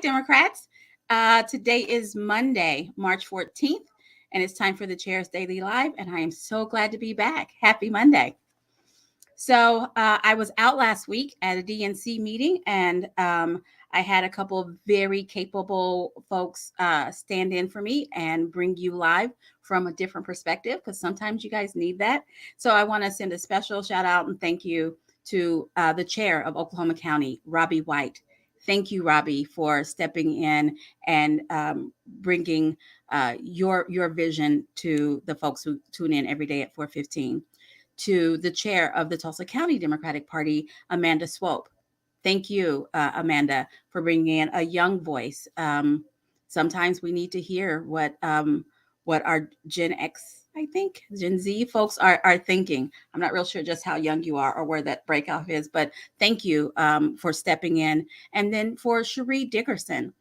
Democrats. Today is Monday, March 14th, and it's time for the Chair's Daily Live, and I am so glad to be back. Happy Monday. So I was out last week at a DNC meeting, and I had a couple of very capable folks stand in for me and bring you live from a different perspective, because sometimes you guys need that. So I want to send a special shout out and thank you to the chair of Oklahoma County, Robbie White. Thank you, Robbie, for stepping in and bringing your vision to the folks who tune in every day at 4:15. To the chair of the Tulsa County Democratic Party, Amanda Swope. Thank you, Amanda, for bringing in a young voice. Sometimes we need to hear what our Gen X, I think, Gen Z folks are thinking. I'm not real sure just how young you are or where that breakout is, but thank you for stepping in. And then for Cherie Dickerson.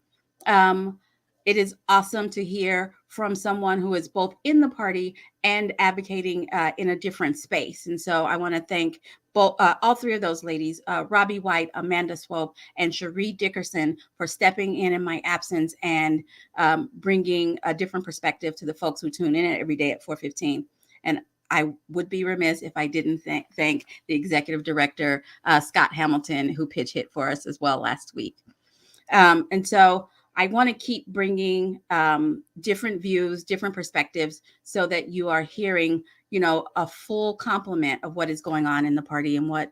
Um, it is awesome to hear from someone who is both in the party and advocating in a different space. And so I want to thank both, all three of those ladies, Robbie White, Amanda Swope, and Cherie Dickerson, for stepping in my absence and bringing a different perspective to the folks who tune in every day at 4:15. And I would be remiss if I didn't thank the executive director, Scott Hamilton, who pitch hit for us as well last week. And so I want to keep bringing different views, different perspectives, so that you are hearing, a full complement of what is going on in the party and what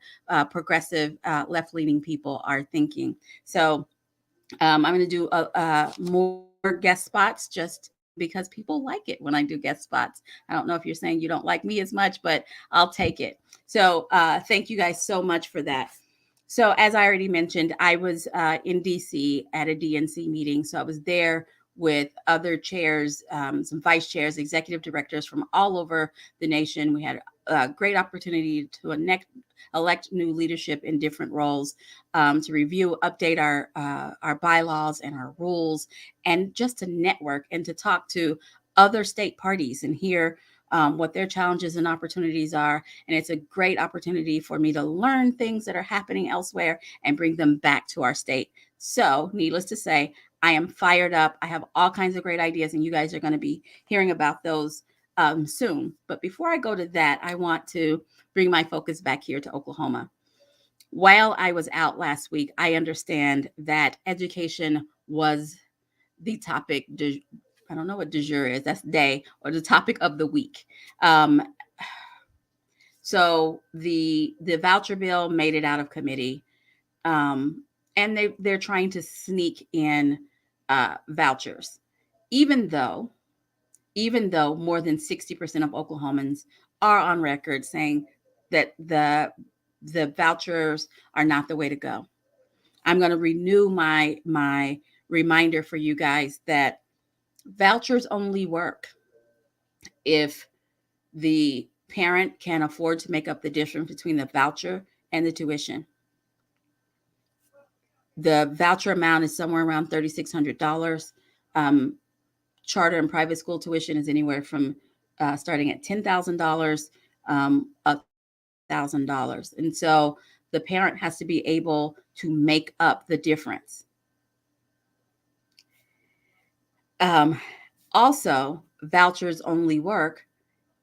progressive left-leaning people are thinking. So I'm going to do more guest spots just because people like it when I do guest spots. I don't know if you're saying you don't like me as much, but I'll take it. So thank you guys so much for that. So as I already mentioned, I was in DC at a DNC meeting. So I was there with other chairs, some vice chairs, executive directors from all over the nation. We had a great opportunity to elect new leadership in different roles, to review, update our bylaws and our rules, and just to network and to talk to other state parties and hear what their challenges and opportunities are. And it's a great opportunity for me to learn things that are happening elsewhere and bring them back to our state. So needless to say, I am fired up. I have all kinds of great ideas, and you guys are going to be hearing about those soon. But before I go to that, I want to bring my focus back here to Oklahoma. While I was out last week, I understand that education was the topic. I don't know what du jour is. That's day, or the topic of the week. So the voucher bill made it out of committee, and they're trying to sneak in vouchers, even though more than 60% of Oklahomans are on record saying that the vouchers are not the way to go. I'm going to renew my reminder for you guys that vouchers only work if the parent can afford to make up the difference between the voucher and the tuition. The voucher amount is somewhere around $3,600. Charter and private school tuition is anywhere from starting at $10,000 up $1,000. And so the parent has to be able to make up the difference. Also, vouchers only work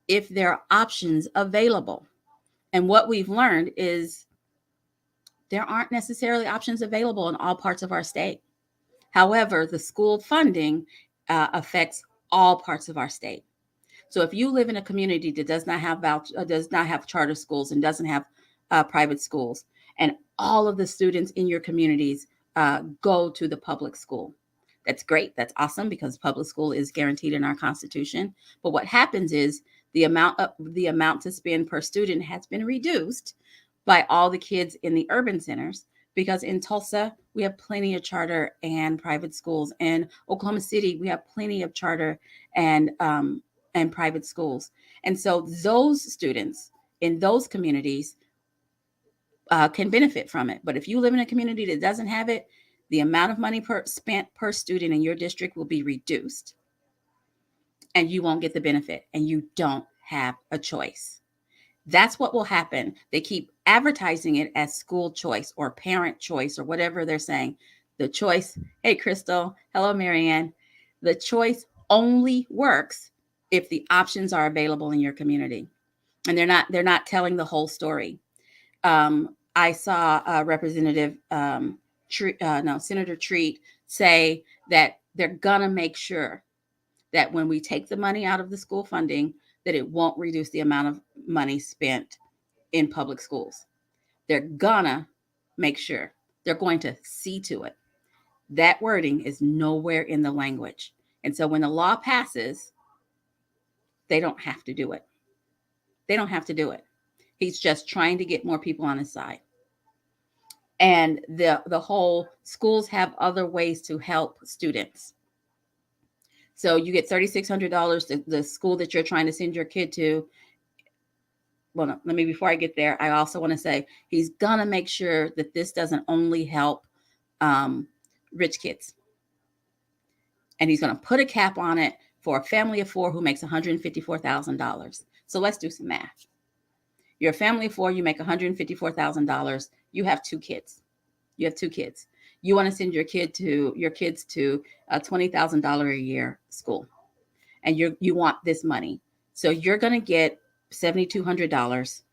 if there are options available. And what we've learned is there aren't necessarily options available in all parts of our state. However, the school funding affects all parts of our state. So if you live in a community that does not have charter schools and doesn't have private schools, and all of the students in your communities go to the public school, that's great. That's awesome, because public school is guaranteed in our Constitution. But what happens is the amount to spend per student has been reduced by all the kids in the urban centers, because in Tulsa, we have plenty of charter and private schools. In Oklahoma City, we have plenty of charter and private schools. And so those students in those communities can benefit from it. But if you live in a community that doesn't have it, the amount of money spent per student in your district will be reduced, and you won't get the benefit, and you don't have a choice. That's what will happen. They keep advertising it as school choice or parent choice or whatever they're saying. The choice, hey, Crystal, hello, Marianne. The choice only works if the options are available in your community. And they're not telling the whole story. I saw Representative Senator Treat say that they're gonna make sure that when we take the money out of the school funding, that it won't reduce the amount of money spent in public schools. They're gonna make sure. They're going to see to it. That wording is nowhere in the language. And so when the law passes, they don't have to do it. They don't have to do it. He's just trying to get more people on his side. And the whole schools have other ways to help students. So you get $3,600. The school that you're trying to send your kid to. Well, no, let me, before I get there, I also want to say he's gonna make sure that this doesn't only help rich kids, and he's gonna put a cap on it for a family of four who makes $154,000. So let's do some math. You're a family of four, you make $154,000. You have two kids. You have two kids. You want to send your kids to a $20,000 a year school, and you want this money. So you're going to get $7,200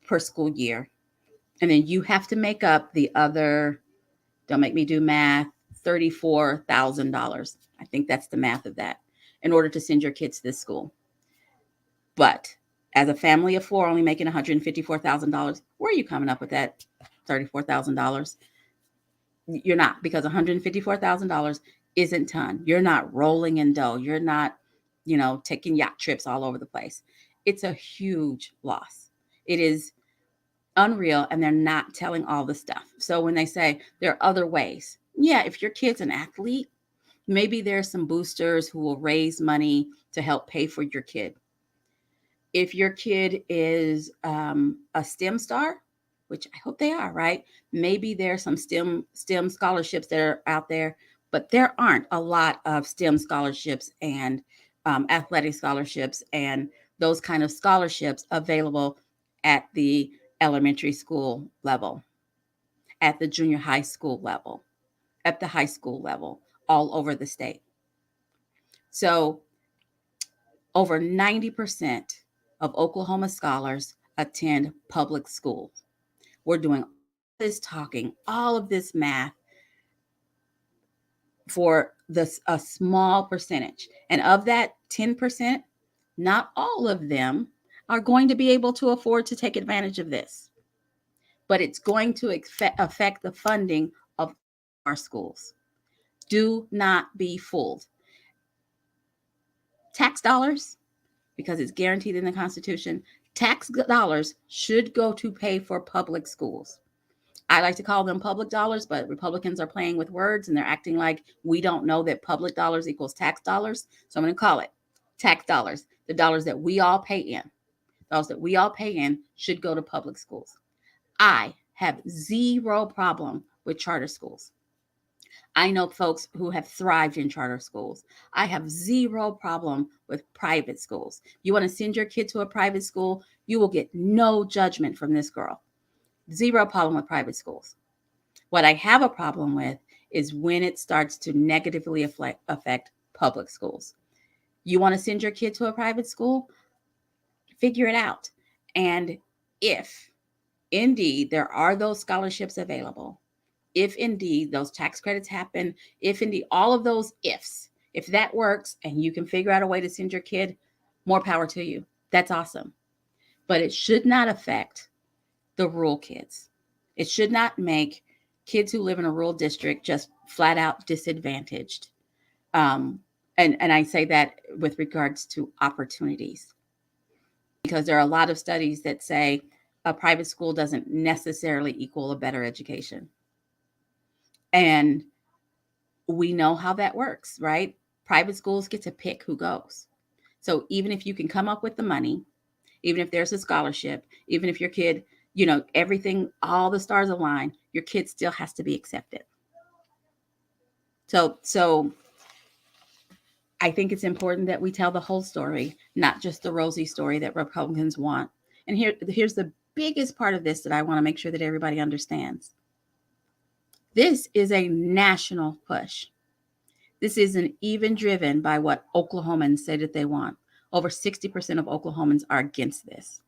per school year, and then you have to make up the other. Don't make me do math. $34,000. I think that's the math of that, in order to send your kids to this school. But as a family of four, only making $154,000, where are you coming up with that $34,000? You're not, because $154,000 isn't ton. You're not rolling in dough. You're not, taking yacht trips all over the place. It's a huge loss. It is unreal, and they're not telling all the stuff. So when they say there are other ways, yeah, if your kid's an athlete, maybe there's some boosters who will raise money to help pay for your kid. If your kid is a STEM star, which I hope they are, right? Maybe there's some STEM scholarships that are out there, but there aren't a lot of STEM scholarships and athletic scholarships and those kind of scholarships available at the elementary school level, at the junior high school level, at the high school level, all over the state. So over 90% of Oklahoma scholars attend public schools. We're doing all this talking, all of this math for a small percentage. And of that 10%, not all of them are going to be able to afford to take advantage of this. But it's going to affect the funding of our schools. Do not be fooled. Tax dollars, because it's guaranteed in the Constitution, tax dollars should go to pay for public schools. I like to call them public dollars, but Republicans are playing with words and they're acting like we don't know that public dollars equals tax dollars. So I'm going to call it tax dollars. The dollars that we all pay in, those that we all pay in should go to public schools. I have zero problem with charter schools. I know folks who have thrived in charter schools. I have zero problem with private schools. You want to send your kid to a private school, you will get no judgment from this girl. Zero problem with private schools. What I have a problem with is when it starts to negatively affect public schools. You want to send your kid to a private school? Figure it out. And if indeed there are those scholarships available, if indeed those tax credits happen, if indeed all of those ifs, if that works and you can figure out a way to send your kid, more power to you. That's awesome. But it should not affect the rural kids. It should not make kids who live in a rural district just flat out disadvantaged. And I say that with regards to opportunities, because there are a lot of studies that say a private school doesn't necessarily equal a better education. And we know how that works, right? Private schools get to pick who goes. So even if you can come up with the money, even if there's a scholarship, even if your kid, everything, all the stars align, your kid still has to be accepted. So I think it's important that we tell the whole story, not just the rosy story that Republicans want. And here's the biggest part of this that I want to make sure that everybody understands. This is a national push. This isn't even driven by what Oklahomans say that they want. Over 60% of Oklahomans are against this.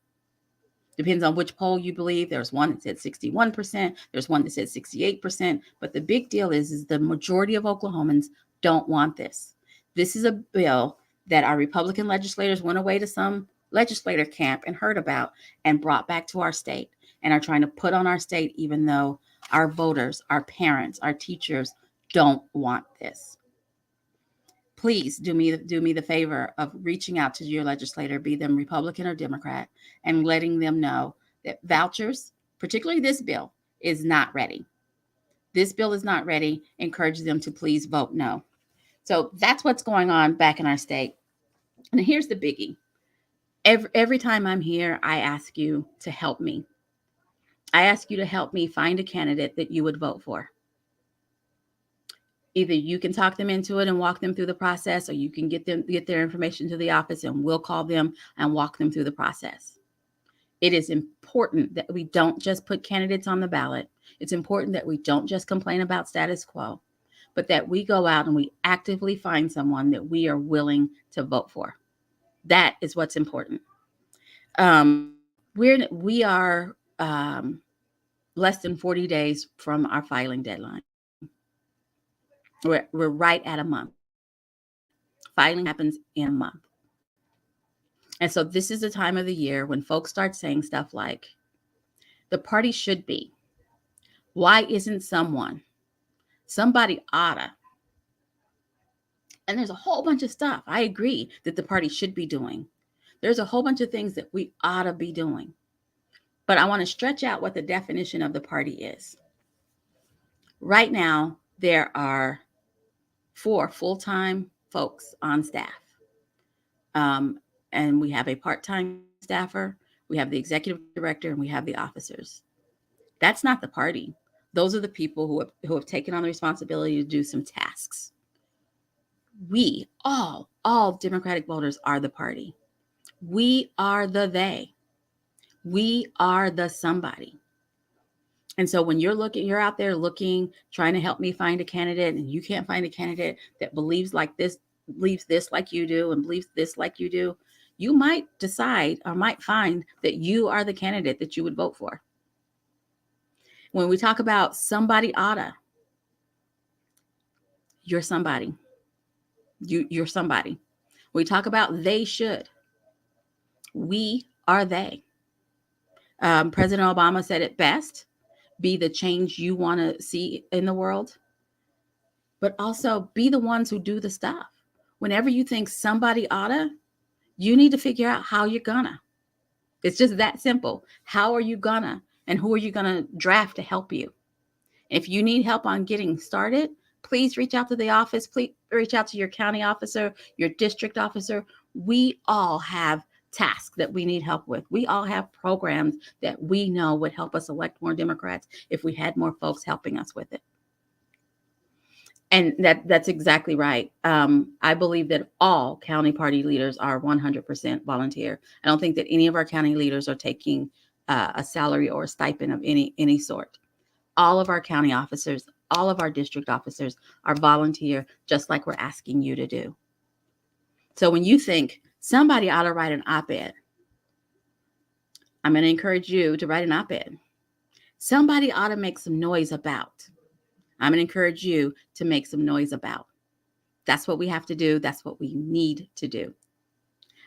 Depends on which poll you believe. There's one that said 61%. There's one that said 68%. But the big deal is the majority of Oklahomans don't want this. This is a bill that our Republican legislators went away to some legislator camp and heard about and brought back to our state and are trying to put on our state, even though our voters, our parents, our teachers don't want this. Please do me the favor of reaching out to your legislator, be them Republican or Democrat, and letting them know that vouchers, particularly this bill, is not ready. This bill is not ready. Encourage them to please vote no. So that's what's going on back in our state. And here's the biggie. Every time I'm here, I ask you to help me. I ask you to help me find a candidate that you would vote for. Either you can talk them into it and walk them through the process, or you can get their information to the office and we'll call them and walk them through the process. It is important that we don't just put candidates on the ballot. It's important that we don't just complain about status quo, but that we go out and we actively find someone that we are willing to vote for. That is what's important. We are less than 40 days from our filing deadline. We're right at a month. Filing happens in a month. And so this is the time of the year when folks start saying stuff like, the party should be. Why isn't somebody oughta? And there's a whole bunch of stuff I agree that the party should be doing. There's a whole bunch of things that we ought to be doing. But I want to stretch out what the definition of the party is. Right now, there are 4 full-time folks on staff. And we have a part-time staffer, we have the executive director, and we have the officers. That's not the party. Those are the people who have taken on the responsibility to do some tasks. We, all Democratic voters are the party. We are the they. We are the somebody. And so when you're out there looking, trying to help me find a candidate, and you can't find a candidate that believes this like you do, and believes this like you do, you might decide or might find that you are the candidate that you would vote for. When we talk about somebody oughta, you're somebody. You're somebody. We talk about they should. We are they. President Obama said it best: be the change you want to see in the world, but also be the ones who do the stuff. Whenever you think somebody oughta, you need to figure out how you're gonna. It's just that simple. How are you gonna, and who are you gonna draft to help you? If you need help on getting started, please reach out to the office. Please reach out to your county officer, your district officer. We all have tasks that we need help with. We all have programs that we know would help us elect more Democrats if we had more folks helping us with it. And that's exactly right. I believe that all county party leaders are 100% volunteer. I don't think that any of our county leaders are taking a salary or a stipend of any sort. All of our county officers, all of our district officers are volunteer, just like we're asking you to do. So when you think somebody ought to write an op-ed, I'm going to encourage you to write an op-ed. Somebody ought to make some noise about. I'm going to encourage you to make some noise about. That's what we have to do. That's what we need to do.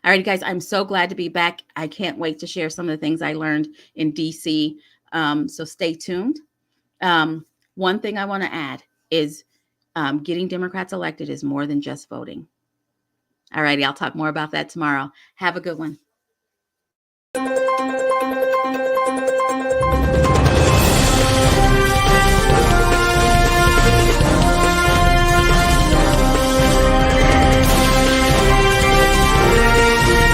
All right, guys, I'm so glad to be back. I can't wait to share some of the things I learned in DC. So stay tuned. One thing I want to add is getting Democrats elected is more than just voting. All righty, I'll talk more about that tomorrow. Have a good one.